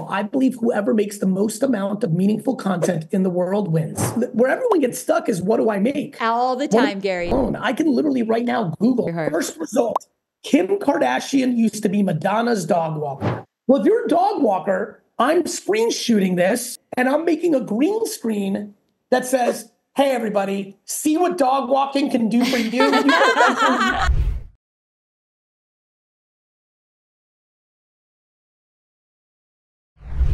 I believe whoever makes the most amount of meaningful content in the world wins. Where everyone gets stuck is, what do I make? All the time, Gary. I can literally right now Google first result. Kim Kardashian used to be Madonna's dog walker. Well, if you're a dog walker, I'm screen shooting this and I'm making a green screen that says, hey, everybody, see what dog walking can do for you.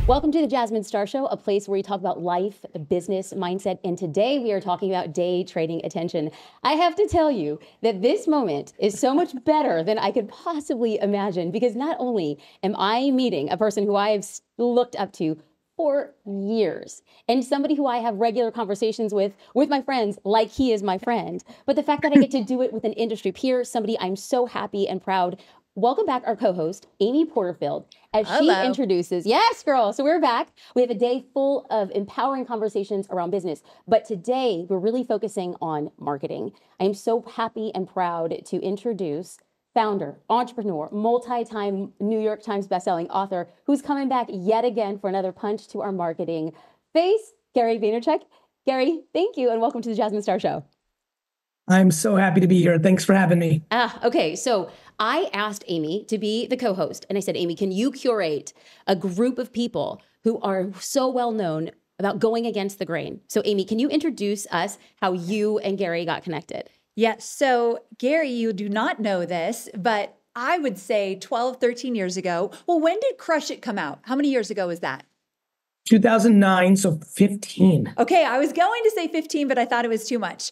Welcome to the Jasmine Star Show, a place where we talk about life, business, mindset, and today we are talking about day trading attention. I have to tell you that this moment is so much better than I could possibly imagine, because not only am I meeting a person who I've looked up to for years and somebody who I have regular conversations with my friends like he is my friend, but the fact that I get to do it with an industry peer, somebody I'm so happy and proud. Welcome back our co-host, Amy Porterfield, as she introduces, yes, girl. So we're back. We have a day full of empowering conversations around business, but today we're really focusing on marketing. I am so happy and proud to introduce founder, entrepreneur, multi-time New York Times bestselling author, who's coming back yet again for another punch to our marketing face, Gary Vaynerchuk. Gary, thank you and welcome to the Jasmine Star Show. I'm so happy to be here. Thanks for having me. Okay, so I asked Amy to be the co-host, and I said, Amy, can you curate a group of people who are so well known about going against the grain? So Amy, can you introduce us how you and Gary got connected? Yes. So Gary, you do not know this, but I would say 12, 13 years ago. Well, when did Crush It come out? How many years ago was that? 2009, so 15. Okay, I was going to say 15, but I thought it was too much.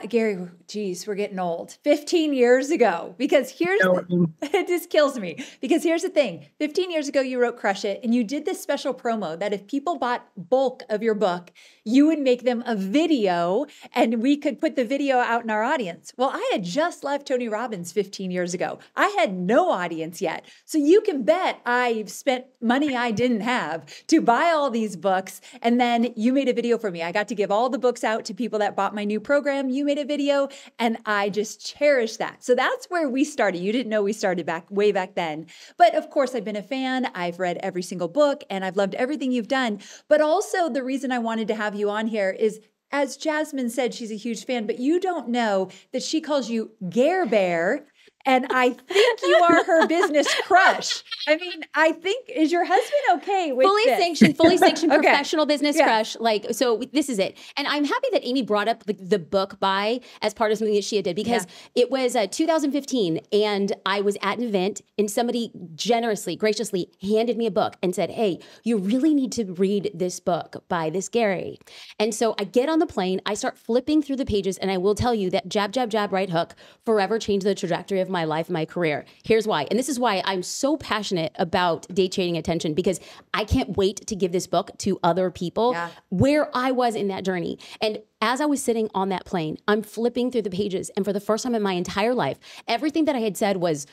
Gary, geez, we're getting old. 15 years ago, because it just kills me. Because here's the thing. 15 years ago, you wrote Crush It, and you did this special promo that if people bought bulk of your book, you would make them a video, and we could put the video out in our audience. Well, I had just left Tony Robbins 15 years ago. I had no audience yet. So you can bet I've spent money I didn't have to buy all these books, and then you made a video for me. I got to give all the books out to people that bought my new program. You made a video, and I just cherish that. So that's where we started. You didn't know we started way back then. But of course, I've been a fan. I've read every single book, and I've loved everything you've done. But also the reason I wanted to have you on here is, as Jasmine said, she's a huge fan, but you don't know that she calls you Gare Bear. And I think you are her business crush. I mean, I think, is your husband okay with fully sanctioned okay. Professional business crush? Like, so this is it. And I'm happy that Amy brought up the book buy as part of something that she did, because it was 2015 and I was at an event and somebody generously, graciously handed me a book and said, hey, you really need to read this book by this Gary. And so I get on the plane, I start flipping through the pages, and I will tell you that jab, jab, jab, right hook forever changed the trajectory of my life, my career. Here's why. And this is why I'm so passionate about day trading attention, because I can't wait to give this book to other people where I was in that journey. And as I was sitting on that plane, I'm flipping through the pages, and for the first time in my entire life, everything that I had said was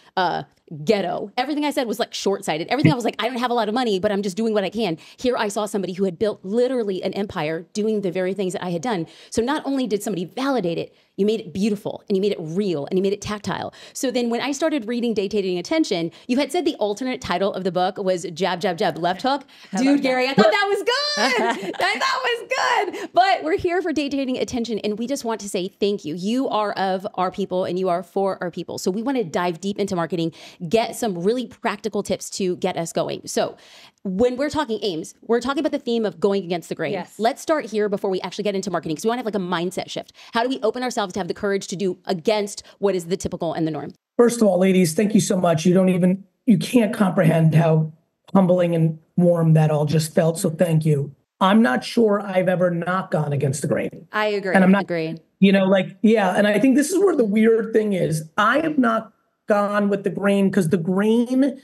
ghetto. Everything I said was like short-sighted. Everything I was like, I don't have a lot of money, but I'm just doing what I can. Here I saw somebody who had built literally an empire doing the very things that I had done. So not only did somebody validate it, you made it beautiful, and you made it real, and you made it tactile. So then when I started reading Day Trading Attention, you had said the alternate title of the book was Jab, Jab, Jab, Left Hook. Dude, Gary, I thought that was good. I thought was good. But we're here for Day Trading Attention, and we just want to say thank you. You are of our people, and you are for our people. So we want to dive deep into marketing, get some really practical tips to get us going. So when we're talking Ames, we're talking about the theme of going against the grain. Yes. Let's start here before we actually get into marketing, because we want to have like a mindset shift. How do we open ourselves to have the courage to do against what is the typical and the norm? First of all, ladies, thank you so much. You can't comprehend how humbling and warm that all just felt. So thank you. I'm not sure I've ever not gone against the grain. I agree. And I'm not, agreed. And I think this is where the weird thing is. I have not gone with the grain because the grain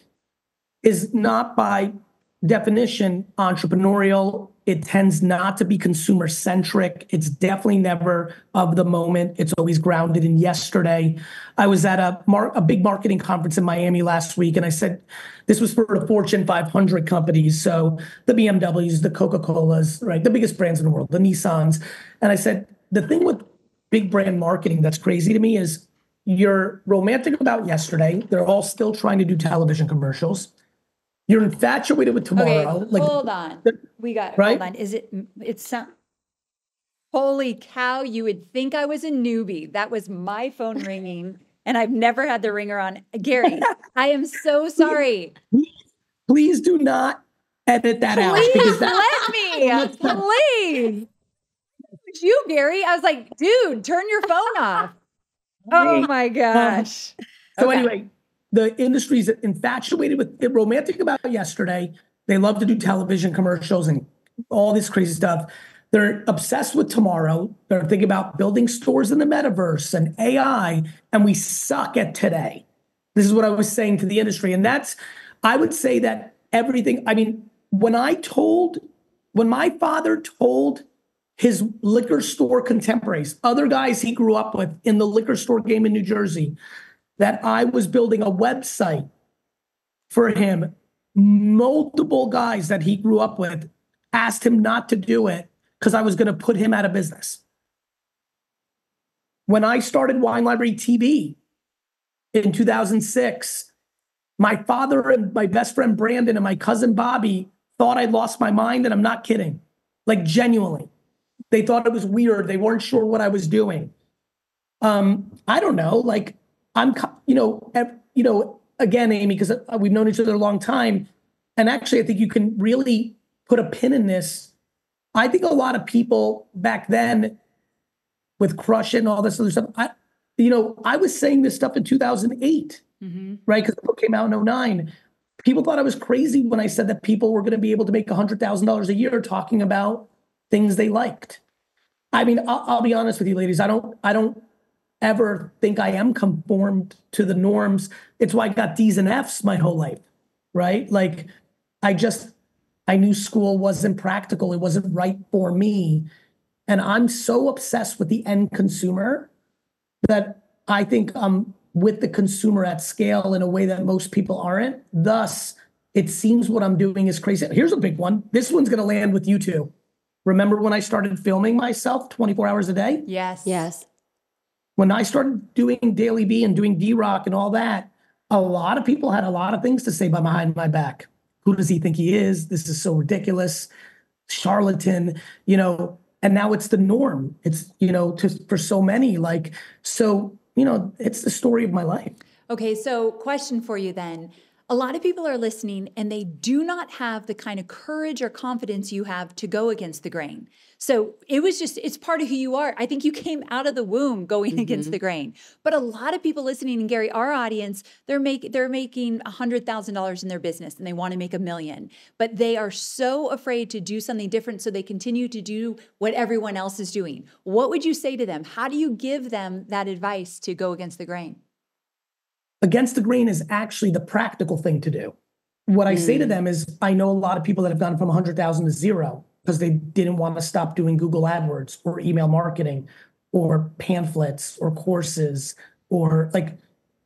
is not by definition entrepreneurial. It tends not to be consumer centric. It's definitely never of the moment. It's always grounded in yesterday. I was at a big marketing conference in Miami last week, and I said, this was for the Fortune 500 companies. So the BMWs, the Coca-Colas, right? The biggest brands in the world, the Nissans. And I said, the thing with big brand marketing that's crazy to me is you're romantic about yesterday. They're all still trying to do television commercials. You're infatuated with tomorrow. Okay, hold on. We got right? Hold on. It's holy cow, you would think I was a newbie. That was my phone ringing, and I've never had the ringer on. Gary, I am so sorry. Please do not edit that out. Please let me. Please. It's you, Gary. I was like, dude, turn your phone off. Oh my gosh. So anyway, the industry's infatuated with it, romantic about yesterday. They love to do television commercials and all this crazy stuff. They're obsessed with tomorrow. They're thinking about building stores in the metaverse and AI, and we suck at today. This is what I was saying to the industry. And I would say that everything, I mean, when my father told his liquor store contemporaries, other guys he grew up with in the liquor store game in New Jersey, that I was building a website for him, multiple guys that he grew up with asked him not to do it because I was going to put him out of business. When I started Wine Library TV in 2006, my father and my best friend Brandon and my cousin Bobby thought I'd lost my mind, and I'm not kidding. Like, genuinely. They thought it was weird. They weren't sure what I was doing. I don't know. Like, I'm, again, Amy, because we've known each other a long time. And actually, I think you can really put a pin in this. I think a lot of people back then with Crush It and all this other stuff, I was saying this stuff in 2008, right? Because the book came out in 2009. People thought I was crazy when I said that people were going to be able to make $100,000 a year talking about things they liked. I mean, I'll be honest with you, ladies. I don't ever think I am conformed to the norms. It's why I got D's and F's my whole life, right? Like, I knew school wasn't practical. It wasn't right for me. And I'm so obsessed with the end consumer that I think I'm with the consumer at scale in a way that most people aren't. Thus, it seems what I'm doing is crazy. Here's a big one. This one's going to land with you too. Remember when I started filming myself 24 hours a day? Yes. Yes. When I started doing Daily B and doing D-Rock and all that, a lot of people had a lot of things to say behind my back. Who does he think he is? This is so ridiculous. Charlatan, and now it's the norm. It's, for so many, it's the story of my life. Okay, so question for you then. A lot of people are listening and they do not have the kind of courage or confidence you have to go against the grain. So it's part of who you are. I think you came out of the womb going against the grain. But a lot of people listening, and Gary, our audience, they're making $100,000 in their business and they want to make $1 million. But they are so afraid to do something different, so they continue to do what everyone else is doing. What would you say to them? How do you give them that advice to go against the grain? Against the grain is actually the practical thing to do. What I say to them is, I know a lot of people that have gone from 100,000 to zero because they didn't want to stop doing Google AdWords or email marketing or pamphlets or courses, or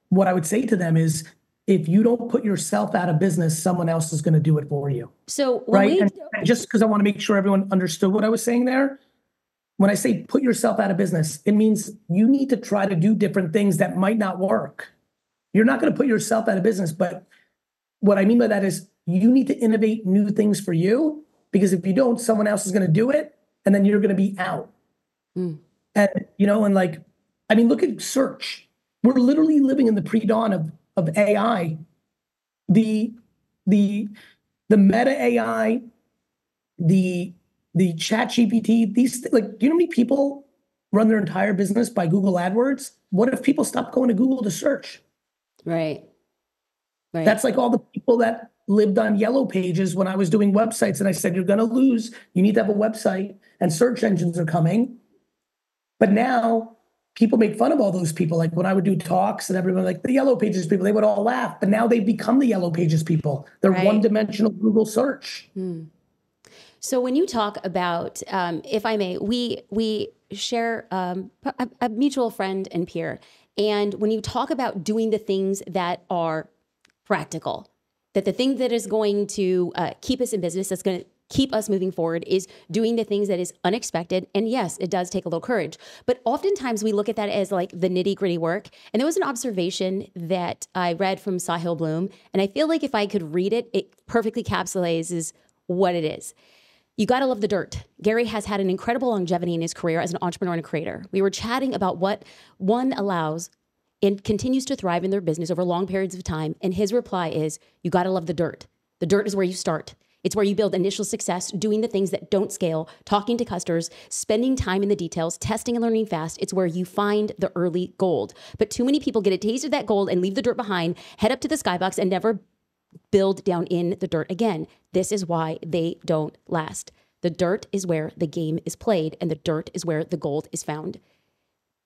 what I would say to them is, if you don't put yourself out of business, someone else is going to do it for you. So, right? And just because I want to make sure everyone understood what I was saying there, when I say put yourself out of business, it means you need to try to do different things that might not work. You're not going to put yourself out of business, but what I mean by that is you need to innovate new things for you, because if you don't, someone else is going to do it, and then you're going to be out. And, look at search. We're literally living in the pre-dawn of AI. The meta AI, the chat GPT, do you know how many people run their entire business by Google AdWords? What if people stop going to Google to search? Right. That's like all the people that lived on yellow pages when I was doing websites. And I said, you're going to lose. You need to have a website, and search engines are coming. But now people make fun of all those people. Like when I would do talks and everyone, like the yellow pages people, they would all laugh. But now they've become the yellow pages people. They're one-dimensional Google search. So when you talk about, if I may, we share a mutual friend and peer. And when you talk about doing the things that are practical, that the thing that is going to keep us in business, that's going to keep us moving forward is doing the things that is unexpected. And yes, it does take a little courage, but oftentimes we look at that as like the nitty gritty work. And there was an observation that I read from Sahil Bloom, and I feel like if I could read it, it perfectly encapsulates what it is. You got to love the dirt. Gary has had an incredible longevity in his career as an entrepreneur and a creator. We were chatting about what one allows and continues to thrive in their business over long periods of time. And his reply is, you got to love the dirt. The dirt is where you start. It's where you build initial success, doing the things that don't scale, talking to customers, spending time in the details, testing and learning fast. It's where you find the early gold. But too many people get a taste of that gold and leave the dirt behind, head up to the skybox and never build down in the dirt again. This is why they don't last. The dirt is where the game is played, and the dirt is where the gold is found.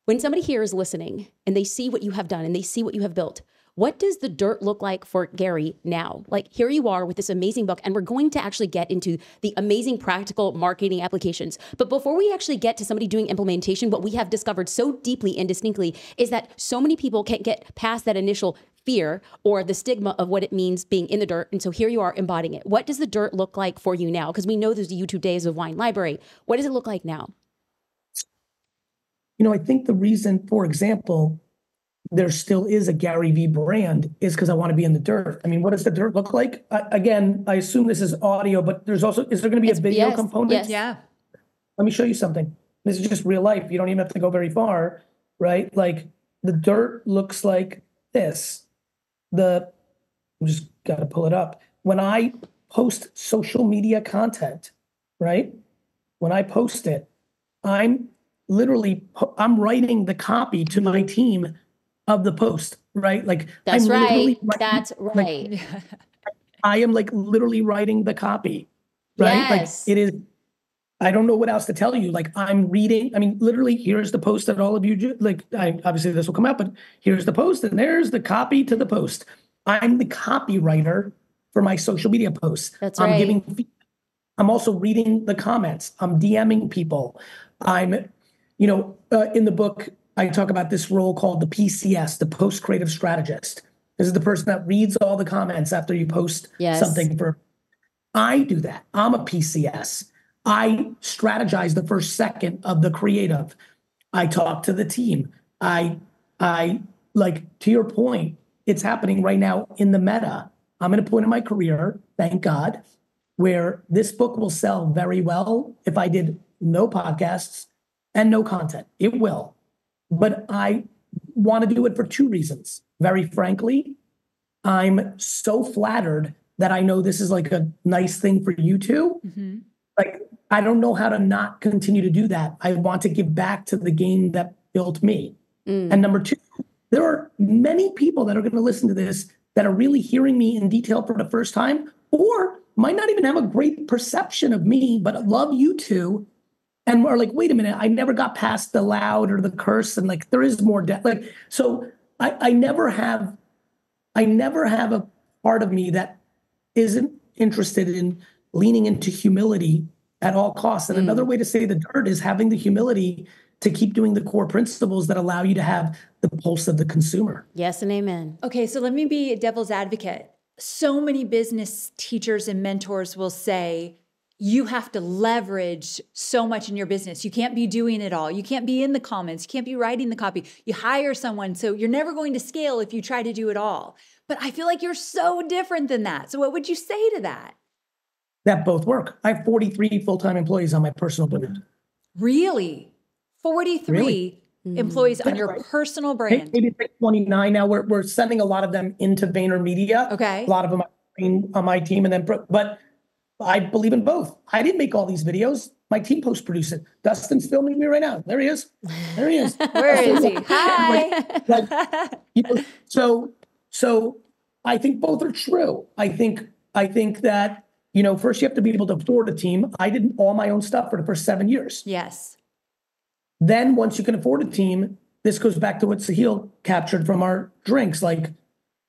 When somebody here is listening and they see what you have done and they see what you have built, what does the dirt look like for Gary now? Like, here you are with this amazing book, and we're going to actually get into the amazing practical marketing applications. But before we actually get to somebody doing implementation, what we have discovered so deeply and distinctly is that so many people can't get past that initial fear or the stigma of what it means being in the dirt. And so here you are embodying it. What does the dirt look like for you now? Because we know there's the YouTube days of Wine Library. What does it look like now? You know, I think the reason, for example, there still is a Gary V brand is because I want to be in the dirt. I mean, what does the dirt look like? Again, I assume this is audio, but there's also, is there going to be a video component? Yes. Yeah. Let me show you something. This is just real life. You don't even have to go very far, right? Like, the dirt looks like this. I'm just got to pull it up. When I post social media content, right? When I post it, I'm writing the copy to my team of the post, right? Like, that's I'm right. That's right. Like, I am like literally writing the copy, right? Yes. Like, it is, I don't know what else to tell you. Like, I'm reading, I mean, literally, here's the post that all of you, obviously this will come out, but here's the post and there's the copy to the post. I'm the copywriter for my social media posts. That's right. I'm also reading the comments. I'm DMing people. In the book, I talk about this role called the PCS, the post creative strategist. This is the person that reads all the comments after you post something. I do that. I'm a PCS. I strategize the first second of the creative. I talk to the team. I like, to your point, it's happening right now in the meta. I'm at a point in my career, thank God, where this book will sell very well if I did no podcasts and no content. It will. But I want to do it for two reasons. Very frankly, I'm so flattered that I know this is like a nice thing for you two. Mm-hmm. Like, I don't know how to not continue to do that. I want to give back to the game that built me. And number two, there are many people that are going to listen to this that are really hearing me in detail for the first time, or might not even have a great perception of me, but love you two. And are like, wait a minute, I never got past the loud or the curse. And like, there is more depth. Like, so I never have a part of me that isn't interested in leaning into humility at all costs. And another way to say the dirt is having the humility to keep doing the core principles that allow you to have the pulse of the consumer. Yes and amen. Okay, so let me be a devil's advocate. So many business teachers and mentors will say, you have to leverage so much in your business. You can't be doing it all. You can't be in the comments. You can't be writing the copy. You hire someone, so you're never going to scale if you try to do it all. But I feel like you're so different than that. So what would you say to that? That both work. I have 43 full-time employees on my personal brand. Really? 43 employees on your personal brand? Maybe 29 now. We're sending a lot of them into VaynerMedia. Okay. A lot of them on my team, but I believe in both. I didn't make all these videos. My team post-produced it. Dustin's filming me right now. There he is. There he is. Where is he? Hi. So I think both are true. I think that, first you have to be able to afford a team. I did all my own stuff for the first 7 years. Yes. Then once you can afford a team, this goes back to what Sahil captured from our drinks, like,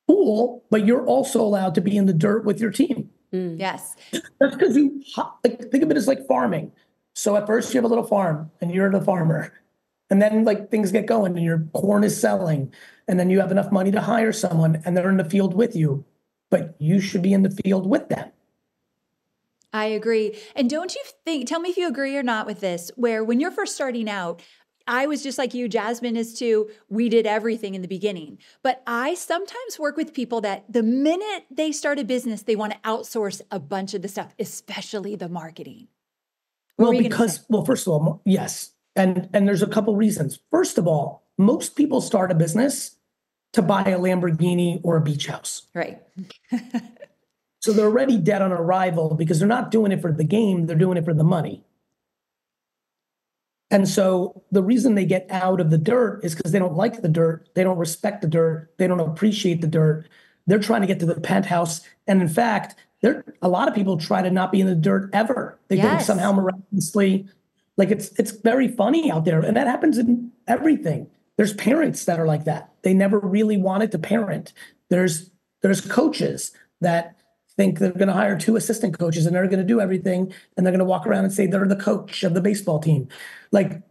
cool, but you're also allowed to be in the dirt with your team. Yes. That's because think of it as like farming. So at first you have a little farm and you're the farmer. And then like things get going and your corn is selling. And then you have enough money to hire someone and they're in the field with you. But you should be in the field with them. I agree. And don't you think, tell me if you agree or not with this, where when you're first starting out, I was just like you, Jasmine is too. We did everything in the beginning. But I sometimes work with people that the minute they start a business, they want to outsource a bunch of the stuff, especially the marketing. Well, first of all, yes. And there's a couple reasons. First of all, most people start a business to buy a Lamborghini or a beach house. Right. So they're already dead on arrival because they're not doing it for the game, they're doing it for the money. And so the reason they get out of the dirt is because they don't like the dirt, they don't respect the dirt, they don't appreciate the dirt. They're trying to get to the penthouse. And in fact, a lot of people try to not be in the dirt ever. They think somehow miraculously, like it's very funny out there. And that happens in everything. There's parents that are like that. They never really wanted to parent. There's coaches that think they're going to hire 2 assistant coaches and they're going to do everything. And they're going to walk around and say they're the coach of the baseball team. Like,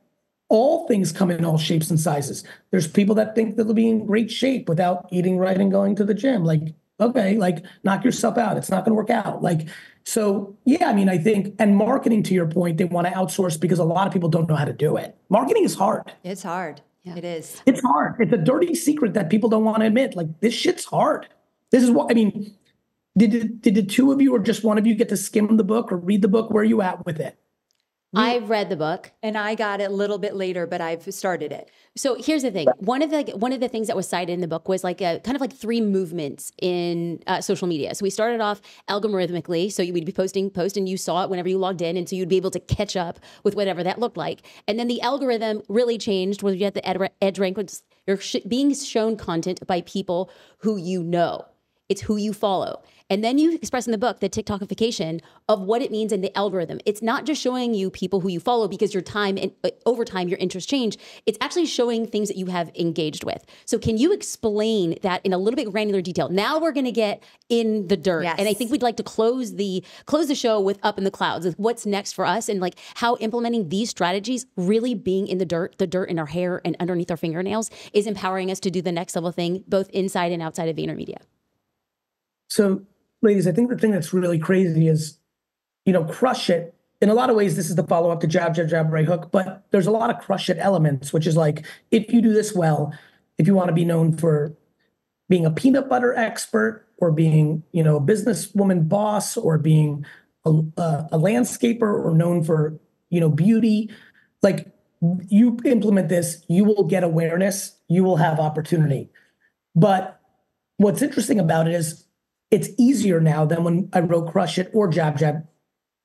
all things come in all shapes and sizes. There's people that think they'll be in great shape without eating right and going to the gym. Like, okay, like knock yourself out. It's not going to work out. Like, so yeah, I mean, I think, and marketing, to your point, they want to outsource because a lot of people don't know how to do it. Marketing is hard. It's hard. Yeah. It is. It's hard. It's a dirty secret that people don't want to admit. Like, this shit's hard. This is what, I mean, did the 2 of you or just one of you get to skim the book or read the book? Where are you at with it? I've read the book, and I got it a little bit later, but I've started it. So here's the thing: one of the things that was cited in the book was like a kind of like 3 movements in social media. So we started off algorithmically, so we'd be posting and you saw it whenever you logged in, and so you'd be able to catch up with whatever that looked like. And then the algorithm really changed when you had the edge rank, which you're being shown content by people who you know. It's who you follow. And then you express in the book the TikTokification of what it means in the algorithm. It's not just showing you people who you follow because your time and over time your interests change. It's actually showing things that you have engaged with. So can you explain that in a little bit granular detail? Now we're going to get in the dirt. Yes. And I think we'd like to close the show with Up in the Clouds, with what's next for us and like how implementing these strategies, really being in the dirt in our hair and underneath our fingernails, is empowering us to do the next level thing, both inside and outside of VaynerMedia. So, ladies, I think the thing that's really crazy is, crush it. In a lot of ways, this is the follow-up to jab, jab, jab, right hook, but there's a lot of crush it elements, which is like, if you do this well, if you want to be known for being a peanut butter expert or being, a businesswoman boss or being a landscaper or known for, beauty, like you implement this, you will get awareness, you will have opportunity. But what's interesting about it is, it's easier now than when I wrote Crush It or Jab, Jab,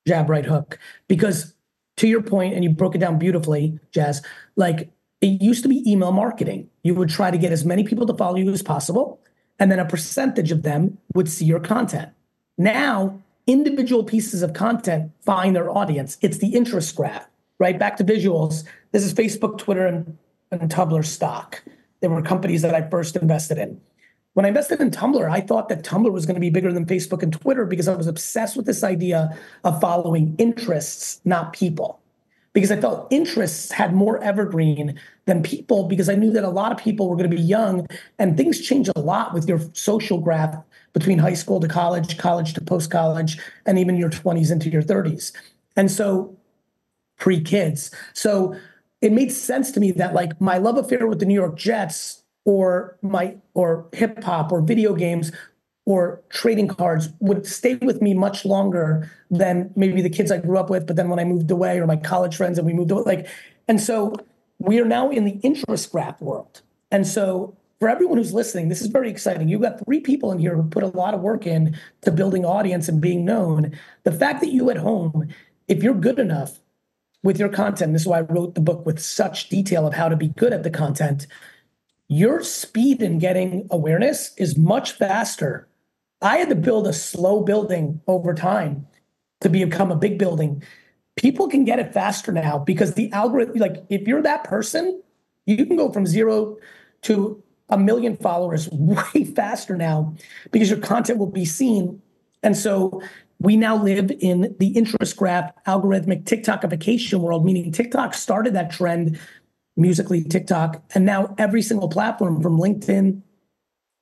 Jab, Right Hook. Because to your point, and you broke it down beautifully, Jazz, like it used to be email marketing. You would try to get as many people to follow you as possible, and then a percentage of them would see your content. Now, individual pieces of content find their audience. It's the interest graph, right? Back to visuals. This is Facebook, Twitter, and Tumblr stock. They were companies that I first invested in. When I invested in Tumblr, I thought that Tumblr was going to be bigger than Facebook and Twitter because I was obsessed with this idea of following interests, not people. Because I felt interests had more evergreen than people, because I knew that a lot of people were going to be young, and things change a lot with your social graph between high school to college, college to post-college, and even your 20s into your 30s. And so pre-kids. So it made sense to me that like my love affair with the New York Jets or hip hop or video games or trading cards would stay with me much longer than maybe the kids I grew up with, but then when I moved away, or my college friends and we moved away, and so we are now in the interest graph world. And so for everyone who's listening, this is very exciting. You've got 3 people in here who put a lot of work in to building audience and being known. The fact that you at home, if you're good enough with your content, this is why I wrote the book with such detail of how to be good at the content, your speed in getting awareness is much faster. I had to build a slow building over time to become a big building. People can get it faster now because the algorithm, like if you're that person, you can go from 0 to 1 million followers way faster now because your content will be seen. And so we now live in the interest graph algorithmic TikTokification world, meaning TikTok started that trend, Musically, TikTok, and now every single platform from LinkedIn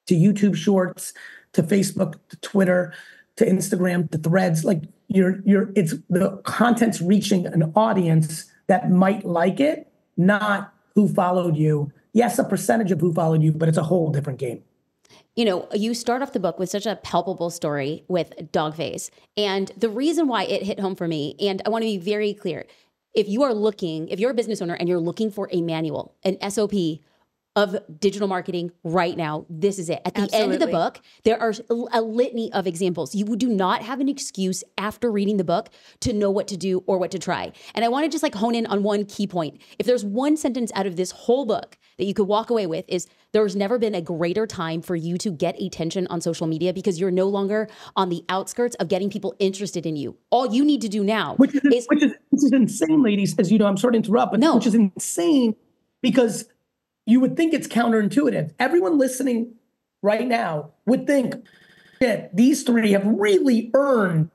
to YouTube Shorts to Facebook to Twitter to Instagram to Threads, like it's the content's reaching an audience that might like it, not who followed you. Yes, a percentage of who followed you, but it's a whole different game. You know, you start off the book with such a palpable story with Dogface. And the reason why it hit home for me, and I want to be very clear, if you're a business owner and you're looking for a manual, an SOP of digital marketing right now, this is it. At the end of the book, there are a litany of examples. You do not have an excuse after reading the book to know what to do or what to try. And I want to just like hone in on one key point. If there's one sentence out of this whole book that you could walk away with, is there's never been a greater time for you to get attention on social media, because you're no longer on the outskirts of getting people interested in you. All you need to do now which is insane, ladies, as you know, I'm sorry to interrupt, but which is insane, because you would think it's counterintuitive. Everyone listening right now would think that these three have really earned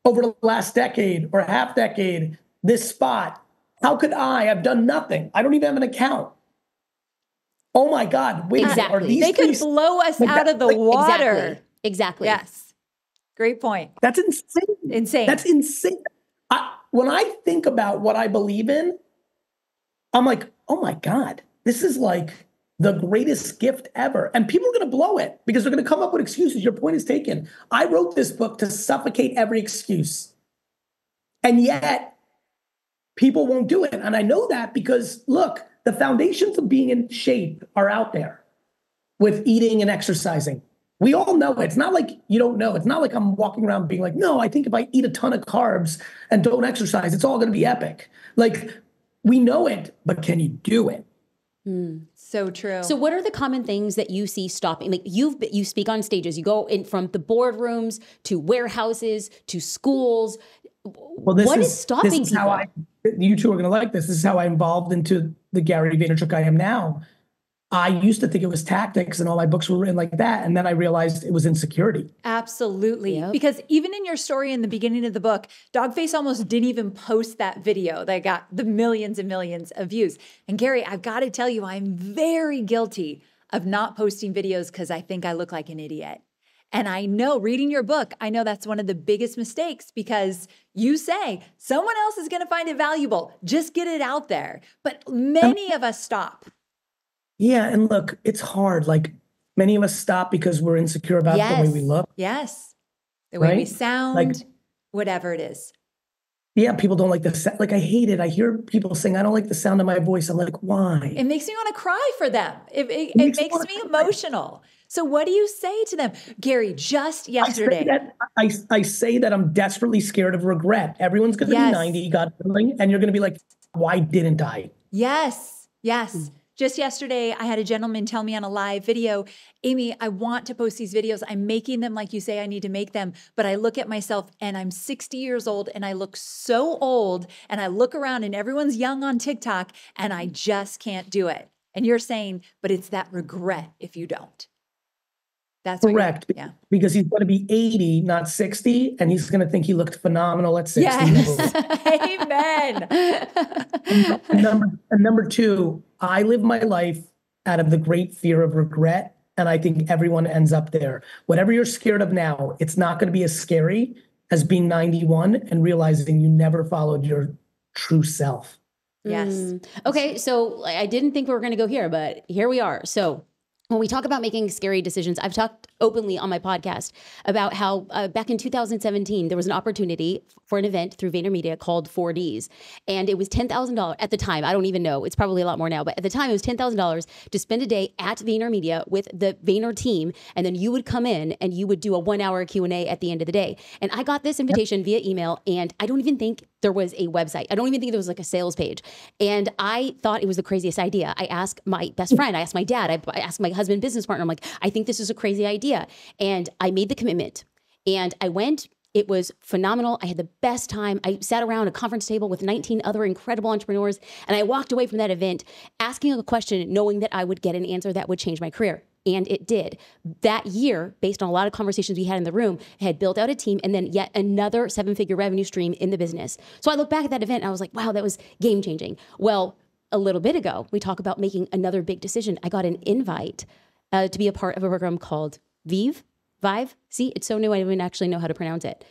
over the last decade or half decade this spot. How could I have done nothing? I don't even have an account. Oh my God. Wait, exactly. They could blow us out of the water. Exactly. Yes. Great point. That's insane. Insane. That's insane. When I think about what I believe in, I'm like, oh my God, this is like the greatest gift ever. And people are going to blow it because they're going to come up with excuses. Your point is taken. I wrote this book to suffocate every excuse. And yet people won't do it. And I know that because, look, the foundations of being in shape are out there with eating and exercising. We all know it. It's not like you don't know. It's not like I'm walking around being like, no, I think if I eat a ton of carbs and don't exercise, it's all going to be epic. Like, we know it, but can you do it? So true. So what are the common things that you see stopping? Like you speak on stages, you go in from the boardrooms to warehouses to schools. Well, what is stopping this is people? how you two are going to like this. This is how I evolved into the Gary Vaynerchuk I am now. I used to think it was tactics and all my books were written like that. And then I realized it was insecurity. Absolutely. Yep. Because even in your story in the beginning of the book, Dogface almost didn't even post that video that got the millions and millions of views. And Gary, I've got to tell you, I'm very guilty of not posting videos because I think I look like an idiot. And I know, reading your book, I know that's one of the biggest mistakes, because you say someone else is going to find it valuable. Just get it out there. But many of us stop. Yeah. And look, it's hard. Like, many of us stop because we're insecure about the way we look. Yes. The way we sound, like, whatever it is. Yeah. People don't like the sound. Like, I hate it. I hear people saying, I don't like the sound of my voice. I'm like, why? It makes me want to cry for them. It makes me emotional. So what do you say to them? Gary, just yesterday. I say that I'm desperately scared of regret. Everyone's going to be 90, God willing, and you're going to be like, why didn't I? Yes. Yes. Just yesterday, I had a gentleman tell me on a live video, Amy, I want to post these videos. I'm making them like you say I need to make them. But I look at myself and I'm 60 years old and I look so old, and I look around and everyone's young on TikTok and I just can't do it. And you're saying, but it's that regret if you don't. That's correct. Because he's going to be 80, not 60, and he's going to think he looked phenomenal at 60. Yes. Amen. and number two, I live my life out of the great fear of regret, and I think everyone ends up there. Whatever you're scared of now, it's not going to be as scary as being 91 and realizing you never followed your true self. Yes. Okay, so I didn't think we were going to go here, but here we are. So when we talk about making scary decisions, I've talked openly on my podcast about how back in 2017, there was an opportunity for an event through VaynerMedia called 4Ds. And it was $10,000 at the time. I don't even know. It's probably a lot more now. But at the time, it was $10,000 to spend a day at VaynerMedia with the Vayner team. And then you would come in and you would do a 1-hour Q&A at the end of the day. And I got this invitation via email. And I don't even think there was a website. I don't even think there was like a sales page. And I thought it was the craziest idea. I asked my best friend, I asked my dad, I asked my husband, business partner. I'm like, I think this is a crazy idea. And I made the commitment and I went. It was phenomenal. I had the best time. I sat around a conference table with 19 other incredible entrepreneurs. And I walked away from that event asking a question, knowing that I would get an answer that would change my career. And it did. That year, based on a lot of conversations we had in the room, I had built out a team and then yet another 7-figure revenue stream in the business. So I look back at that event and I was like, wow, that was game changing. Well, a little bit ago, we talk about making another big decision. I got an invite to be a part of a program called Vive. See, it's so new, I don't even actually know how to pronounce it.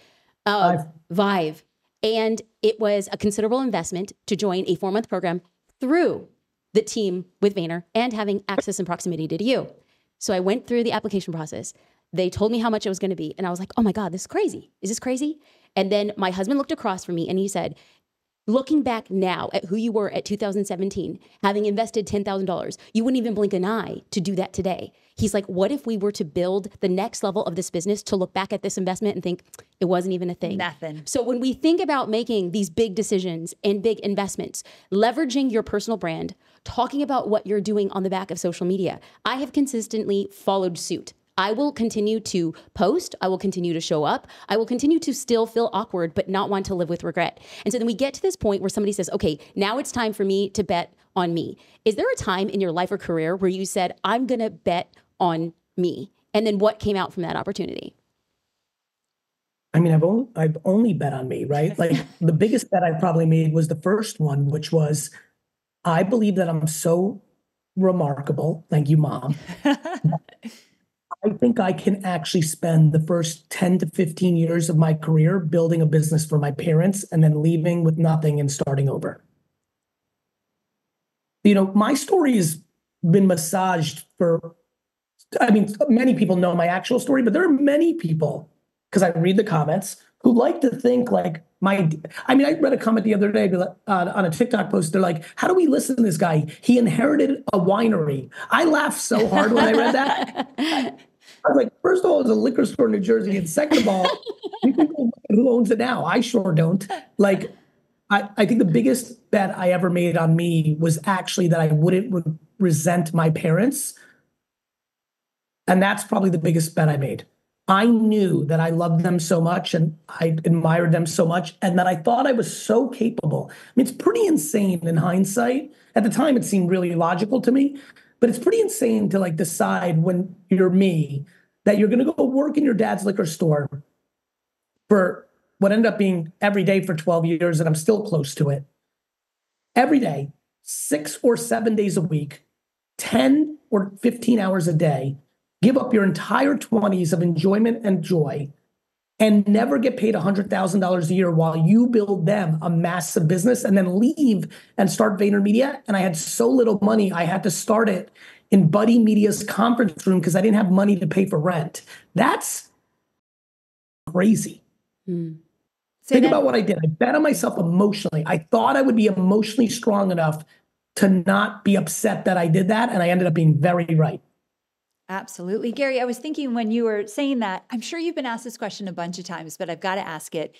Vive. And it was a considerable investment to join a 4-month program through the team with Vayner and having access and proximity to you. So I went through the application process. They told me how much it was going to be. And I was like, oh my God, this is crazy. Is this crazy? And then my husband looked across from me and he said, looking back now at who you were at 2017, having invested $10,000, you wouldn't even blink an eye to do that today. He's like, what if we were to build the next level of this business to look back at this investment and think it wasn't even a thing? Nothing. So when we think about making these big decisions and big investments, leveraging your personal brand, talking about what you're doing on the back of social media, I have consistently followed suit. I will continue to post. I will continue to show up. I will continue to still feel awkward, but not want to live with regret. And so then we get to this point where somebody says, okay, now it's time for me to bet on me. Is there a time in your life or career where you said, I'm going to bet on me? And then what came out from that opportunity? I mean, I've only bet on me, right? Like the biggest bet I probably made was the first one, which was, I believe that I'm so remarkable. Thank you, Mom. I think I can actually spend the first 10 to 15 years of my career building a business for my parents and then leaving with nothing and starting over. You know, my story has been massaged many people know my actual story, but there are many people, because I read the comments, who like to think like I read a comment the other day on a TikTok post. They're like, how do we listen to this guy? He inherited a winery. I laughed so hard when I read that. I was like, first of all, it's a liquor store in New Jersey. And second of all, who owns it now? I sure don't. Like, I think the biggest bet I ever made on me was actually that I wouldn't resent my parents. And that's probably the biggest bet I made. I knew that I loved them so much and I admired them so much and that I thought I was so capable. I mean, it's pretty insane in hindsight. At the time, it seemed really logical to me. But it's pretty insane to like decide when you're me that you're going to go work in your dad's liquor store for what ended up being every day for 12 years, and I'm still close to it. Every day, 6 or 7 days a week, 10 or 15 hours a day, give up your entire 20s of enjoyment and joy, and never get paid $100,000 a year while you build them a massive business and then leave and start VaynerMedia. And I had so little money, I had to start it in Buddy Media's conference room because I didn't have money to pay for rent. That's crazy. Think about what I did. I bet on myself emotionally. I thought I would be emotionally strong enough to not be upset that I did that. And I ended up being very right. Absolutely. Gary, I was thinking when you were saying that, I'm sure you've been asked this question a bunch of times, but I've got to ask it.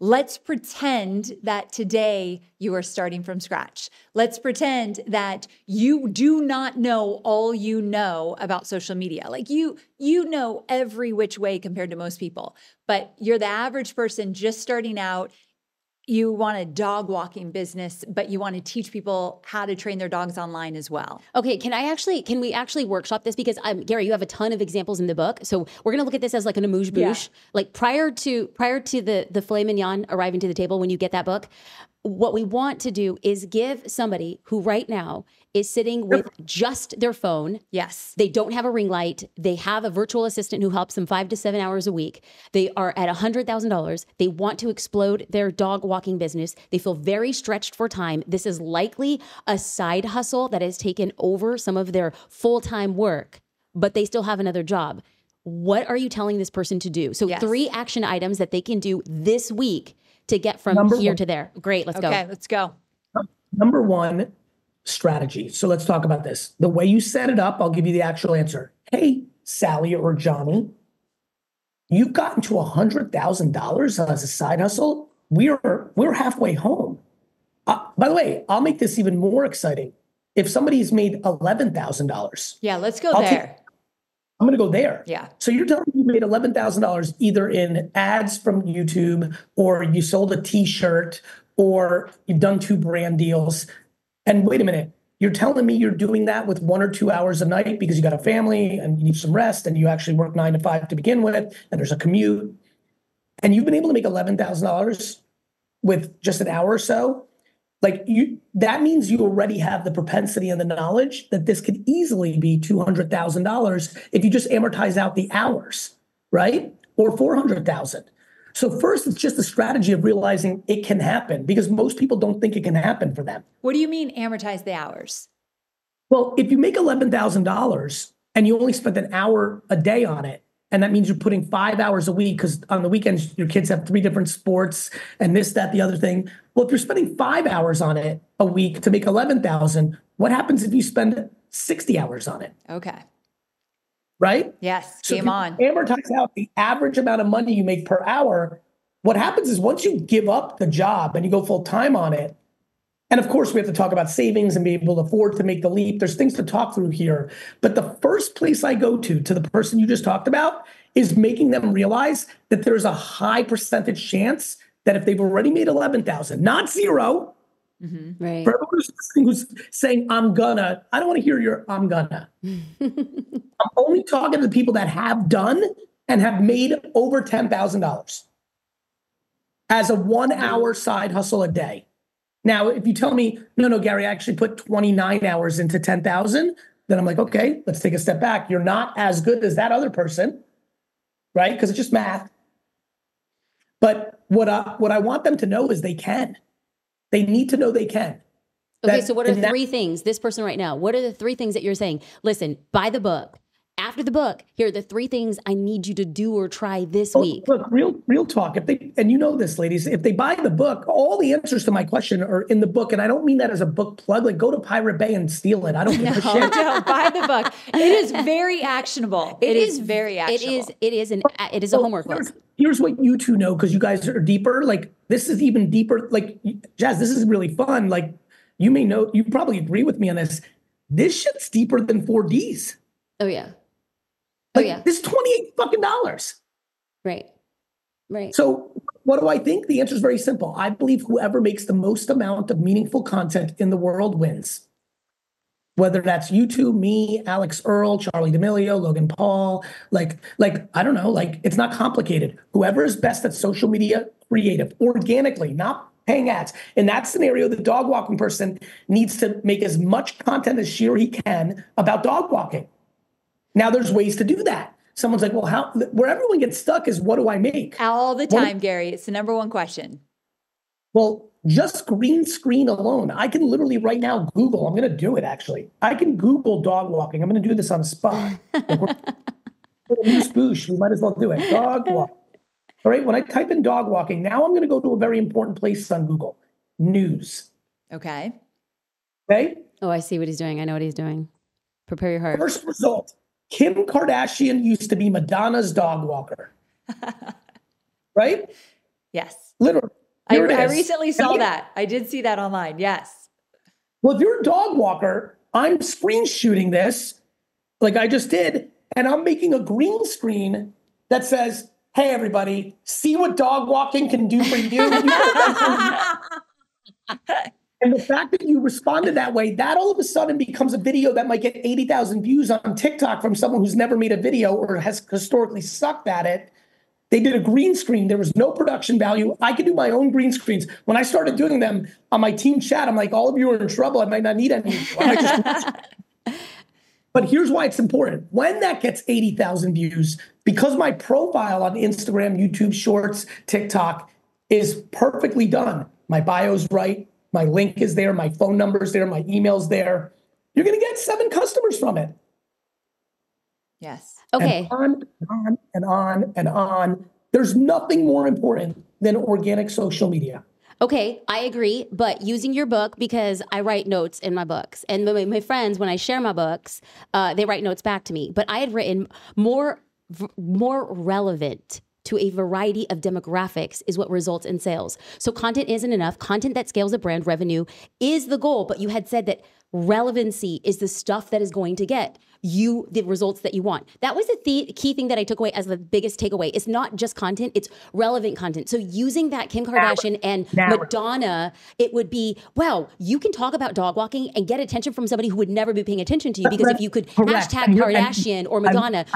Let's pretend that today you are starting from scratch. Let's pretend that you do not know all you know about social media. Like you know every which way compared to most people, but you're the average person just starting out. You want a dog walking business, but you want to teach people how to train their dogs online as well. Okay, can we actually workshop this? Because Gary, you have a ton of examples in the book. So we're gonna look at this as like an amuse-bouche. Yeah. Like prior to the filet mignon arriving to the table when you get that book, what we want to do is give somebody who right now is sitting with just their phone. Yes. They don't have a ring light. They have a virtual assistant who helps them 5 to 7 hours a week. They are at $100,000. They want to explode their dog walking business. They feel very stretched for time. This is likely a side hustle that has taken over some of their full-time work, but they still have another job. What are you telling this person to do? So 3 action items that they can do this week to get from here to there. Great, let's go. Okay, let's go. Number 1, strategy. So let's talk about this. The way you set it up, I'll give you the actual answer. Hey, Sally or Johnny, you've gotten to $100,000 as a side hustle. We're halfway home. By the way, I'll make this even more exciting. If somebody's made $11,000. Yeah, let's go there. I'm going to go there. Yeah. So you're telling me you made $11,000 either in ads from YouTube or you sold a t-shirt or you've done 2 brand deals. And wait a minute, you're telling me you're doing that with 1 or 2 hours a night because you got a family and you need some rest and you actually work 9 to 5 to begin with and there's a commute. And you've been able to make $11,000 with just an hour or so. That means you already have the propensity and the knowledge that this could easily be $200,000 if you just amortize out the hours, right? Or $400,000. So first, it's just a strategy of realizing it can happen because most people don't think it can happen for them. What do you mean amortize the hours? Well, if you make $11,000 and you only spend an hour a day on it, and that means you're putting 5 hours a week because on the weekends, your kids have 3 different sports and this, that, the other thing. Well, if you're spending 5 hours on it a week to make 11,000, what happens if you spend 60 hours on it? Okay. Right? Yes. So Game on. Amortize out the average amount of money you make per hour. What happens is once you give up the job and you go full time on it, and of course we have to talk about savings and be able to afford to make the leap. There's things to talk through here. But the first place I go to the person you just talked about is making them realize that there's a high percentage chance that if they've already made 11,000, not zero, right? For everyone who's saying, I don't want to hear your I'm gonna. I'm only talking to the people that have done and have made over $10,000 as a 1 hour side hustle a day. Now, if you tell me, no, Gary, I actually put 29 hours into 10,000, then I'm like, okay, let's take a step back. You're not as good as that other person, right? Because it's just math. But what I want them to know is they can. They need to know they can. Okay, so what are the 3 things, this person right now, what are the 3 things that you're saying? Listen, buy the book. After the book, here are the 3 things I need you to do or try this week. Look, real talk. And you know this, ladies, if they buy the book, all the answers to my question are in the book. And I don't mean that as a book plug. Like, go to Pirate Bay and steal it. I don't give a shit. No, buy the book. It is very actionable. It is very actionable. It is a homework book. Here's what you two know, because you guys are deeper. Like, this is even deeper. Like, Jazz, this is really fun. Like, you may know, you probably agree with me on this. This shit's deeper than 4Ds. Oh, yeah. Like, this is $28 fucking. Right. So what do I think? The answer is very simple. I believe whoever makes the most amount of meaningful content in the world wins. Whether that's YouTube, me, Alex Earl, Charlie D'Amelio, Logan Paul, like, I don't know, like, it's not complicated. Whoever is best at social media, creative, organically, not paying ads. In that scenario, the dog walking person needs to make as much content as she or he can about dog walking. Now, there's ways to do that. Someone's like, well, where everyone gets stuck is, what do I make? All the time, Gary. It's the number one question. Well, just green screen alone. I can literally right now Google. I'm going to do it, actually. I can Google dog walking. I'm going to do this on the spot. Spoosh, we might as well do it. Dog walk. All right. When I type in dog walking, now I'm going to go to a very important place on Google. News. Okay. Okay. Oh, I see what he's doing. I know what he's doing. Prepare your heart. First result. Kim Kardashian used to be Madonna's dog walker. Right? Yes. Literally. I recently saw that. I did see that online. Yes. Well, if you're a dog walker, I'm screen shooting this like I just did, and I'm making a green screen that says, hey, everybody, see what dog walking can do for you. And the fact that you responded that way, that all of a sudden becomes a video that might get 80,000 views on TikTok from someone who's never made a video or has historically sucked at it. They did a green screen. There was no production value. I could do my own green screens. When I started doing them on my team chat, I'm like, all of you are in trouble. I might not need any. But here's why it's important. When that gets 80,000 views, because my profile on Instagram, YouTube Shorts, TikTok is perfectly done. My bio's right. My link is there. My phone number is there. My email's there. You're going to get 7 customers from it. Yes. Okay. And on and on and on. There's nothing more important than organic social media. Okay, I agree, but using your book, because I write notes in my books, and my friends, when I share my books, they write notes back to me. But I had written more relevant to a variety of demographics is what results in sales. So content isn't enough. Content that scales a brand revenue is the goal, but you had said that relevancy is the stuff that is going to get you the results that you want. That was the key thing that I took away as the biggest takeaway. It's not just content, it's relevant content. So using that Kim Kardashian and Madonna, it would be, wow, you can talk about dog walking and get attention from somebody who would never be paying attention to you, because if you could hashtag Kardashian or Madonna,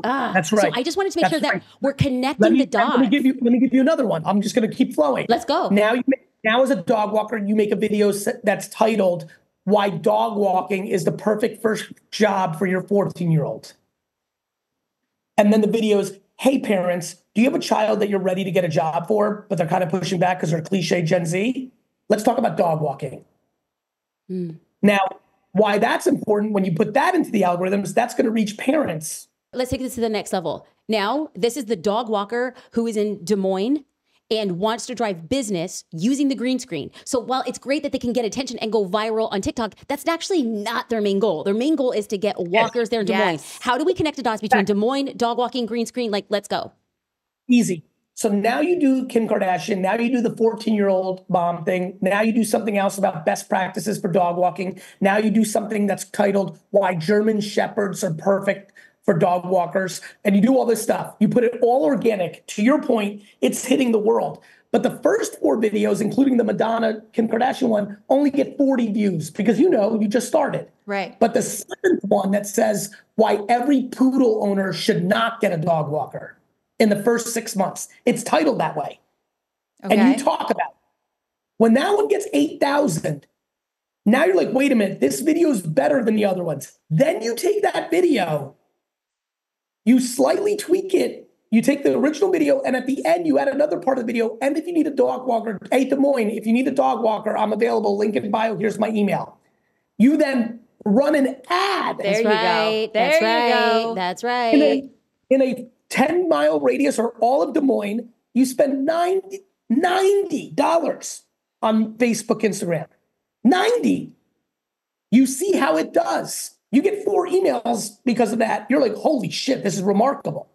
that's right. So I just wanted to make sure that we're connecting the dots. Let me give you another one. I'm just going to keep flowing. Let's go. Now as a dog walker, you make a video that's titled, why dog walking is the perfect first job for your 14-year-old. And then the video is, hey, parents, do you have a child that you're ready to get a job for, but they're kind of pushing back because they're cliche Gen Z? Let's talk about dog walking. Now, why that's important, when you put that into the algorithms, that's going to reach parents. Let's take this to the next level. Now, this is the dog walker who is in Des Moines and wants to drive business using the green screen. So while it's great that they can get attention and go viral on TikTok, that's actually not their main goal. Their main goal is to get walkers there in Des Moines. How do we connect the dots between Des Moines, dog walking, green screen? Like, let's go. Easy. So now you do Kim Kardashian. Now you do the 14-year-old mom thing. Now you do something else about best practices for dog walking. Now you do something that's titled Why German Shepherds Are Perfect for Dog Walkers. And you do all this stuff. You put it all organic. To your point, it's hitting the world. But the first 4 videos, including the Madonna, Kim Kardashian one, only get 40 views because, you just started. Right. But the 7th one that says why every poodle owner should not get a dog walker in the first 6 months, it's titled that way. Okay. And you talk about it. When that one gets 8,000, now you're like, wait a minute, this video is better than the other ones. Then you take that video, you slightly tweak it. You take the original video, and at the end, you add another part of the video. And if you need a dog walker, hey, Des Moines, if you need a dog walker, I'm available. Link in bio. Here's my email. You then run an ad. There you go. That's right. That's right. In a 10-mile radius or all of Des Moines, you spend $90 on Facebook, Instagram. 90. You see how it does. You get 4 emails because of that. You're like, holy shit, this is remarkable.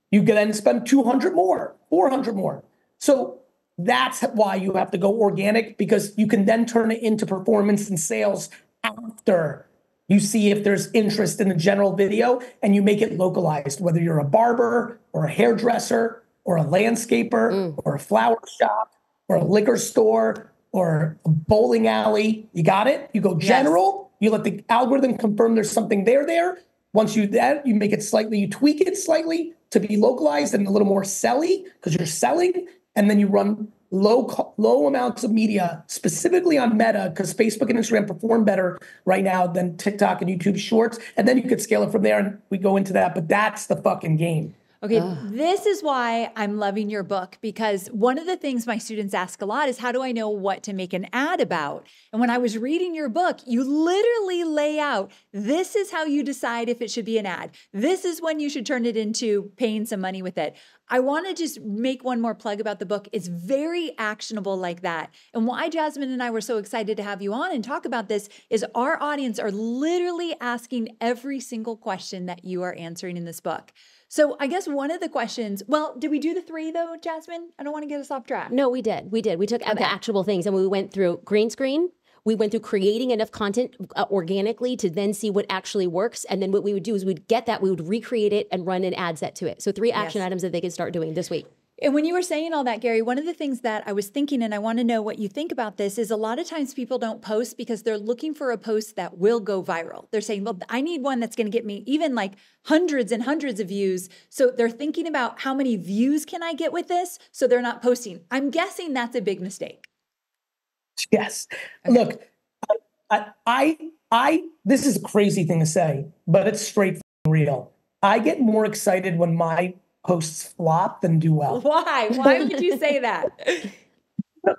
You can then spend 200 more, 400 more. So that's why you have to go organic, because you can then turn it into performance and sales after you see if there's interest in the general video, and you make it localized, whether you're a barber or a hairdresser or a landscaper or a flower shop or a liquor store or a bowling alley. You got it? You go general. Yes. You let the algorithm confirm there's something there. Once you do that, you make it slightly, you tweak it slightly to be localized and a little more selly because you're selling. And then you run low amounts of media, specifically on Meta, because Facebook and Instagram perform better right now than TikTok and YouTube Shorts. And then you could scale it from there, and we go into that. But that's the fucking game. Okay, this is why I'm loving your book, because one of the things my students ask a lot is, how do I know what to make an ad about? And when I was reading your book, you literally lay out, this is how you decide if it should be an ad. This is when you should turn it into paying some money with it. I want to just make one more plug about the book. It's very actionable like that. And why Jasmine and I were so excited to have you on and talk about this is our audience are literally asking every single question that you are answering in this book. So I guess one of the questions, well, did we do the 3 though, Jasmine? I don't want to get us off track. No, we did. We took the actionable things, and we went through green screen. We went through creating enough content organically to then see what actually works. And then what we would do is we'd get that, we would recreate it and run an ad set to it. So 3 action items that they could start doing this week. And when you were saying all that, Gary, one of the things that I was thinking, and I want to know what you think about this, is a lot of times people don't post because they're looking for a post that will go viral. They're saying, well, I need one that's going to get me even like hundreds and hundreds of views. So they're thinking about how many views can I get with this? So they're not posting. I'm guessing that's a big mistake. Yes. Okay. Look, I this is a crazy thing to say, but it's straight real. I get more excited when my posts flop than do well. Why? Why would you say that?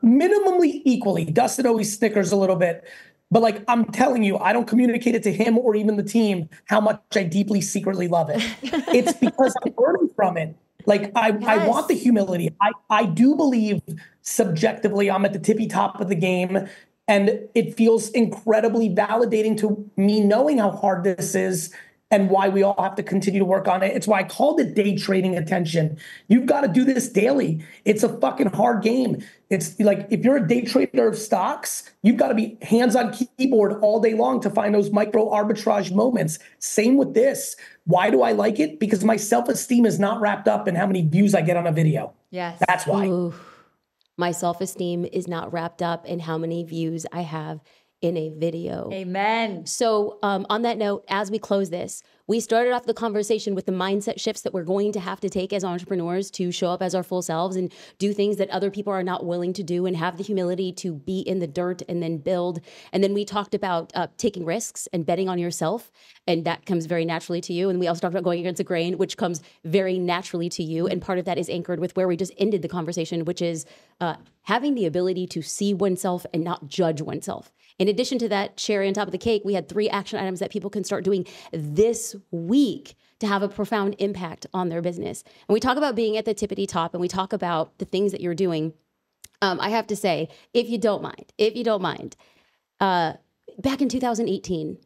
Minimally equally. Dustin always snickers a little bit. But like, I'm telling you, I don't communicate it to him or even the team how much I deeply secretly love it. It's because I'm learning from it. Like, I want the humility. I do believe subjectively I'm at the tippy top of the game. And it feels incredibly validating to me knowing how hard this is and why we all have to continue to work on it. It's why I called it day trading attention. You've got to do this daily. It's a fucking hard game. It's like, if you're a day trader of stocks, you've got to be hands on keyboard all day long to find those micro arbitrage moments. Same with this. Why do I like it? Because my self-esteem is not wrapped up in how many views I get on a video. Yes. That's why. Ooh. My self-esteem is not wrapped up in how many views I have in a video. Amen. So on that note, as we close this, we started off the conversation with the mindset shifts that we're going to have to take as entrepreneurs to show up as our full selves and do things that other people are not willing to do and have the humility to be in the dirt and then build. And then we talked about taking risks and betting on yourself. And that comes very naturally to you. And we also talked about going against the grain, which comes very naturally to you. And part of that is anchored with where we just ended the conversation, which is having the ability to see oneself and not judge oneself. In addition to that, cherry on top of the cake, we had 3 action items that people can start doing this week to have a profound impact on their business. And we talk about being at the tippity top, and we talk about the things that you're doing. I have to say, if you don't mind, back in 2018,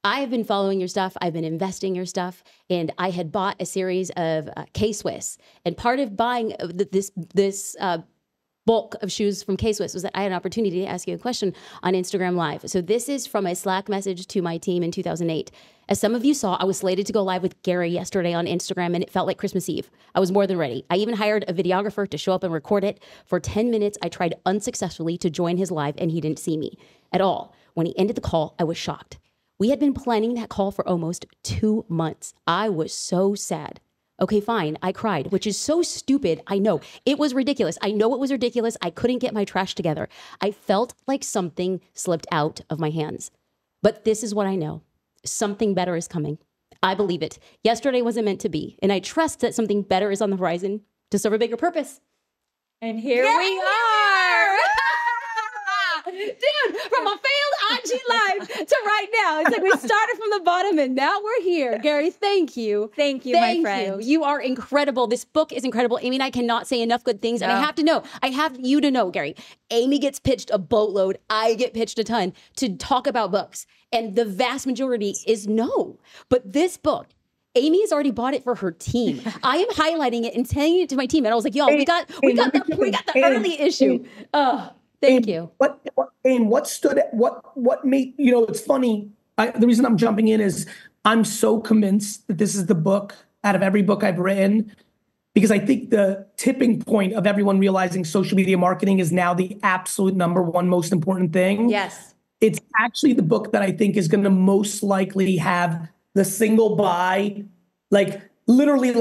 I have been following your stuff. I've been investing your stuff, and I had bought a series of K-Swiss. And part of buying this bulk of shoes from K-Swiss was that I had an opportunity to ask you a question on Instagram Live. So this is from a Slack message to my team in 2008. As some of you saw, I was slated to go live with Gary yesterday on Instagram, and it felt like Christmas Eve. I was more than ready. I even hired a videographer to show up and record it. For 10 minutes, I tried unsuccessfully to join his live, and he didn't see me at all. When he ended the call, I was shocked. We had been planning that call for almost 2 months. I was so sad. Okay, fine. I cried, which is so stupid. I know. It was ridiculous. I know it was ridiculous. I couldn't get my trash together. I felt like something slipped out of my hands. But this is what I know. Something better is coming. I believe it. Yesterday wasn't meant to be. And I trust that something better is on the horizon to serve a bigger purpose. And here we are. Dude, from a failed IG live to right now. It's like we started from the bottom and now we're here. Gary, thank you. Thank you, my friend. You are incredible. This book is incredible. Amy and I cannot say enough good things. And I have you to know, Gary, Amy gets pitched a boatload. I get pitched a ton to talk about books. And the vast majority is no. But this book, Amy has already bought it for her team. I am highlighting it and telling it to my team. And I was like, y'all, we got the early issue. Thank you. What made, it's funny. The reason I'm jumping in is I'm so convinced that this is the book out of every book I've written, because I think the tipping point of everyone realizing social media marketing is now the absolute #1 most important thing. Yes. It's actually the book that I think is going to most likely have the single buy, literally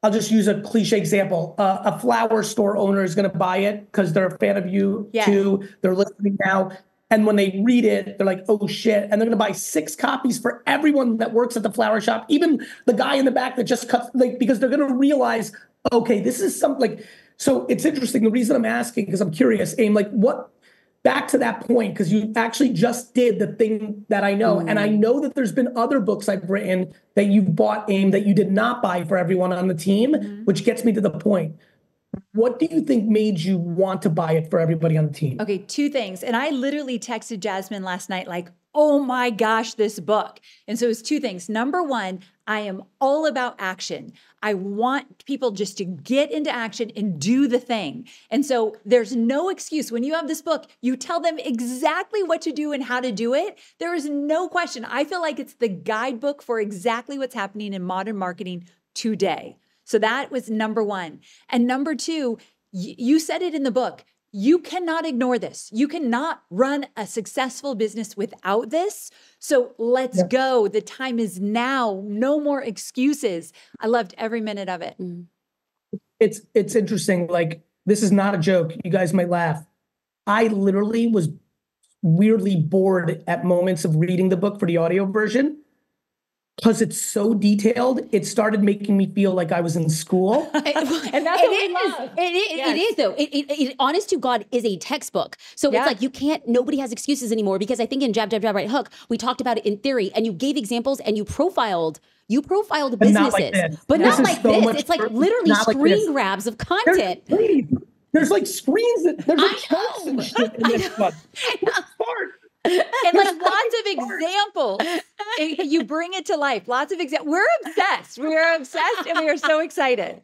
I'll just use a cliche example. A flower store owner is going to buy it because they're a fan of you too. They're listening now. And when they read it, they're like, oh shit. And they're going to buy 6 copies for everyone that works at the flower shop, even the guy in the back that just cuts, because they're going to realize, okay, this is something so it's interesting. The reason I'm asking, because I'm curious, Aim, back to that point, because you actually just did the thing that I know. And I know that there's been other books I've written that you've bought, Aim, that you did not buy for everyone on the team, which gets me to the point. What do you think made you want to buy it for everybody on the team? Okay, 2 things. And I literally texted Jasmine last night, oh my gosh, this book. And so it was 2 things. Number 1, I am all about action. I want people just to get into action and do the thing. And so there's no excuse. When you have this book, you tell them exactly what to do and how to do it. There is no question. I feel like it's the guidebook for exactly what's happening in modern marketing today. So that was number 1. And number 2, you said it in the book. You cannot ignore this. You cannot run a successful business without this. So let's go. The time is now. No more excuses. I loved every minute of it. It's interesting. This is not a joke. You guys might laugh. I literally was weirdly bored at moments of reading the book for the audio version. Because it's so detailed, it started making me feel like I was in school. And that's what we love. It is, though. It honest to God, is a textbook. So it's like nobody has excuses anymore, because I think in Jab, Jab, Jab, Right Hook, we talked about it in theory, and you gave examples and you profiled businesses. But not like this. It's literally screen grabs of content. There's screens, there's charts and shit in this book. And lots of examples. You bring it to life. Lots of examples. We're obsessed. And we are so excited.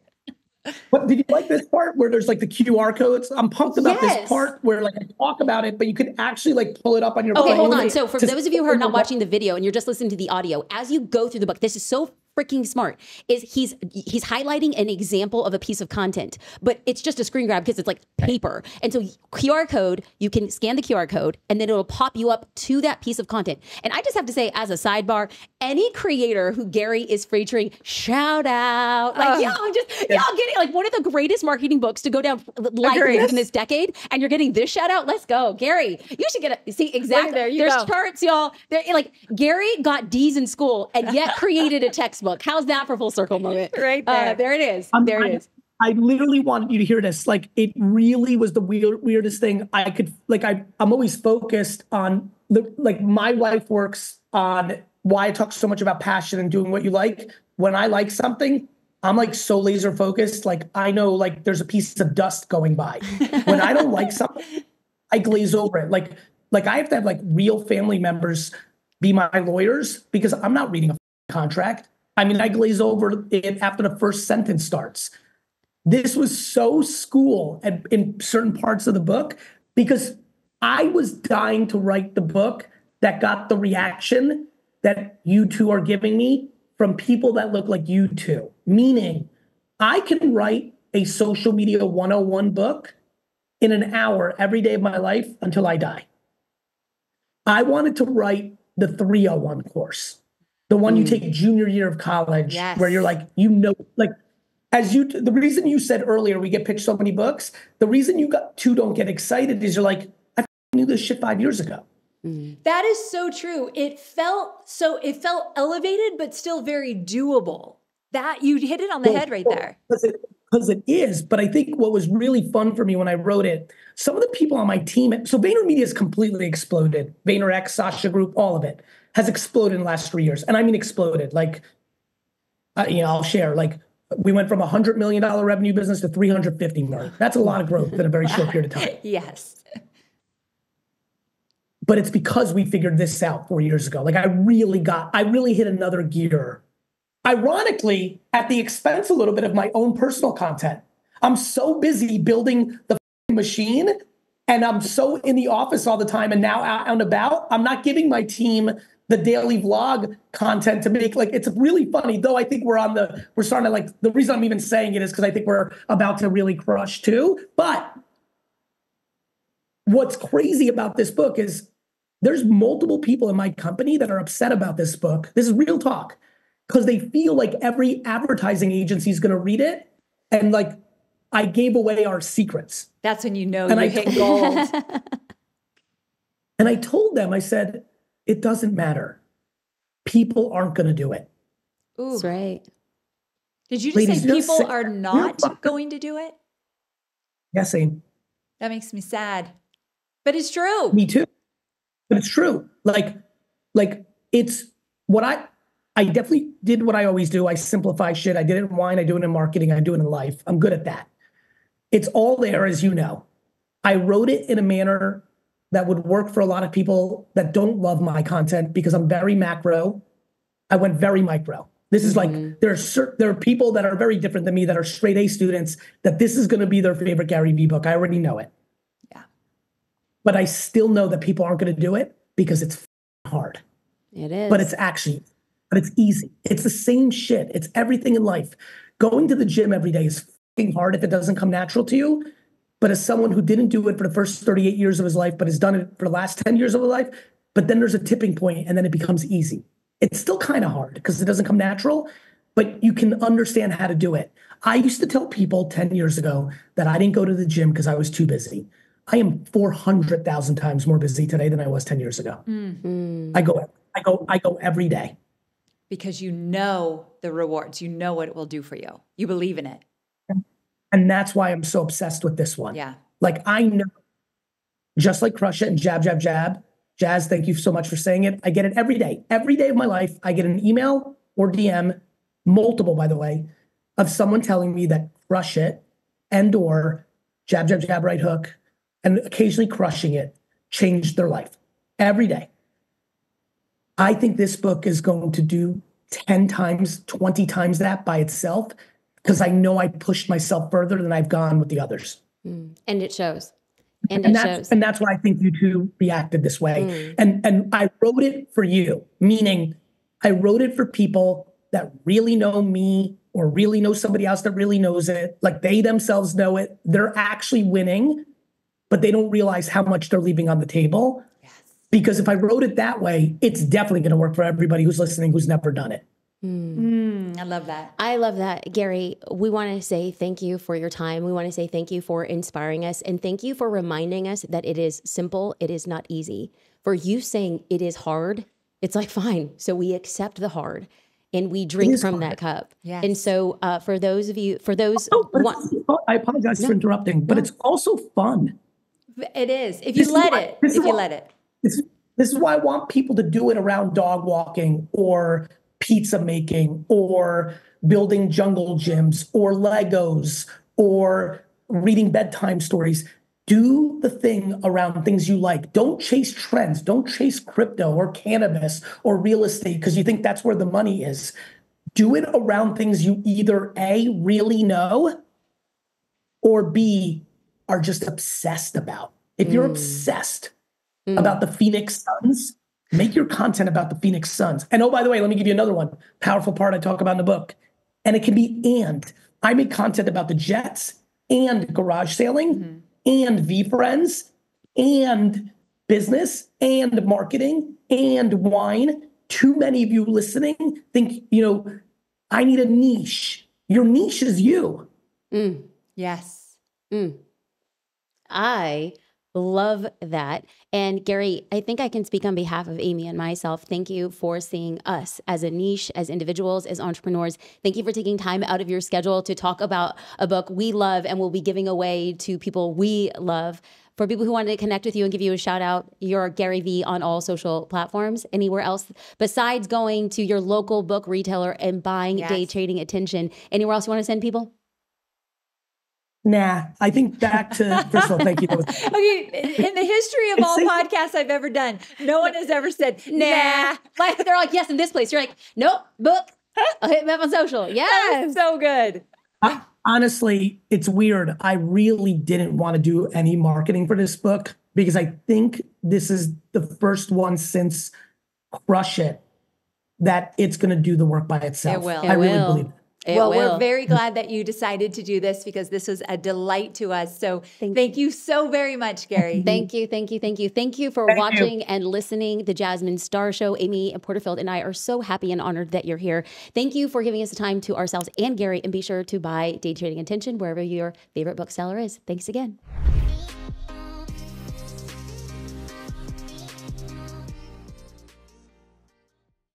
But did you like this part where there's the QR codes? I'm pumped about this part where I talk about it, but you can actually pull it up on your phone. Okay, hold on. So for those of you who are not watching the video and you're just listening to the audio, as you go through the book, this is so freaking smart is he's highlighting an example of a piece of content, but it's just a screen grab because it's like paper. And so QR code, you can scan the QR code and then it'll pop you up to that piece of content. And I just have to say, as a sidebar, any creator who Gary is featuring, shout out. Like, y'all getting like one of the greatest marketing books to go down in this decade. And you're getting this shout out. Let's go. Gary, you should get see exactly. There's charts, y'all. Like Gary got D's in school and yet created a textbook. How's that for full circle moment? Right there. There it is. There it is. I literally wanted you to hear this. Like, it really was the weirdest thing I could, like, I'm always focused on my wife works on why I talk so much about passion and doing what you like. When I like something, I'm like so laser focused. Like, I know like there's a piece of dust going by. When I don't like something, I glaze over it. Like I have to have like real family members be my lawyers because I'm not reading a contract. I mean, I glaze over it after the first sentence starts. This was so school in certain parts of the book because I was dying to write the book that got the reaction that you two are giving me from people that look like you two. Meaning, I can write a social media 101 book in an hour every day of my life until I die. I wanted to write the 301 course, the one you take junior year of college, where you're like, the reason you said earlier we get pitched so many books, the reason you don't get excited is you're like, I knew this shit 5 years ago. That is so true. It felt elevated, but still very doable. That you hit it on the head right there. Because it is. But I think what was really fun for me when I wrote it, some of the people on my team, so VaynerMedia has completely exploded. VaynerX, Sasha Group, all of it has exploded in the last 3 years. And I mean exploded. Like, I'll share, like, we went from $100 million revenue business to $350 million. That's a lot of growth in a very short period of time. Yes. But it's because we figured this out 4 years ago. Like I really hit another gear. Ironically, at the expense a little bit of my own personal content. I'm so busy building the machine and I'm so in the office all the time and now out and about, I'm not giving my team the daily vlog content to make. Like, it's really funny, though. I think we're starting to like, the reason I'm even saying it is because I think we're about to really crush too. But what's crazy about this book is there's multiple people in my company that are upset about this book. This is real talk because they feel like every advertising agency is going to read it. And like, I gave away our secrets. That's when you know you hit gold. And I told them, I said, it doesn't matter. People aren't going to do it. Ooh. That's right. Did you just say people are not going to do it? Yes, Aim. That makes me sad. But it's true. Me too. But it's true. Like it's what I definitely did what I always do. I simplify shit. I did it in wine. I do it in marketing. I do it in life. I'm good at that. It's all there, as you know. I wrote it in a manner that would work for a lot of people that don't love my content because I'm very macro. I went very micro. This is like, there are people that are very different than me that are straight A students that this is going to be their favorite Gary Vee book. I already know it. Yeah. But I still know that people aren't going to do it because it's hard. It is. But it's easy. It's the same shit. It's everything in life. Going to the gym every day is hard if it doesn't come natural to you. But as someone who didn't do it for the first 38 years of his life, but has done it for the last 10 years of his life, but then there's a tipping point and then it becomes easy. It's still kind of hard because it doesn't come natural, but you can understand how to do it. I used to tell people 10 years ago that I didn't go to the gym because I was too busy. I am 400,000 times more busy today than I was 10 years ago. Mm-hmm. I go every day. Because you know the rewards. You know what it will do for you. You believe in it. And that's why I'm so obsessed with this one. Yeah. Like I know, just like Crush It and Jab, Jab, Jab. Jazz, thank you so much for saying it. I get it every day. Every day of my life, I get an email or DM, multiple, by the way, of someone telling me that Crush It and or Jab, Jab, Jab, Right Hook, and occasionally Crushing It changed their life. Every day. I think this book is going to do 10 times, 20 times that by itself because I know I pushed myself further than I've gone with the others. And it shows. And that's why I think you two reacted this way. And I wrote it for you, meaning I wrote it for people that really know me or really know somebody else that really knows it, like they themselves know it, they're actually winning, but they don't realize how much they're leaving on the table. Yes. Because if I wrote it that way, it's definitely going to work for everybody who's listening who's never done it. I love that. I love that. Gary, we want to say thank you for your time. We want to say thank you for inspiring us. And thank you for reminding us that it is simple. It is not easy. For you saying it is hard, it's like, fine. So we accept the hard and we drink from that cup. Yes. And so for those of you, I apologize for interrupting, but it's also fun. It is. If you let it. This is why I want people to do it around dog walking or pizza making or building jungle gyms or Legos or reading bedtime stories. Do the thing around things you like. Don't chase trends. Don't chase crypto or cannabis or real estate because you think that's where the money is. Do it around things you either A, really know, or B, are just obsessed about. If you're obsessed about the Phoenix Suns, make your content about the Phoenix Suns. And oh, by the way, let me give you another one. Powerful part I talk about in the book. And it can be I make content about the Jets and garage sailing and VFriends and business and marketing and wine. Too many of you listening think, I need a niche. Your niche is you. Yes. I love that. And Gary, I think I can speak on behalf of Amy and myself. Thank you for seeing us as a niche, as individuals, as entrepreneurs. Thank you for taking time out of your schedule to talk about a book we love and will be giving away to people we love. For people who wanted to connect with you and give you a shout out, you're Gary V on all social platforms. Anywhere else besides going to your local book retailer and buying Day Trading Attention? Anywhere else you want to send people? Nah, I think back to, first of all, thank you. Okay, in the history of all podcasts I've ever done, no one has ever said, nah. Like, they're like, yes, in this place. You're like, nope, book. I'll hit me up on social. Yes. So good. Honestly, it's weird. I really didn't want to do any marketing for this book because I think this is the first one since Crush It that it's going to do the work by itself. It will. I really believe it. We're very glad that you decided to do this because this was a delight to us. So thank you so very much, Gary. Thank you. Thank you for watching and listening. The Jasmine Star Show. Amy Porterfield and I are so happy and honored that you're here. Thank you for giving us the time to ourselves and Gary. And be sure to buy Day Trading Attention wherever your favorite bookseller is. Thanks again.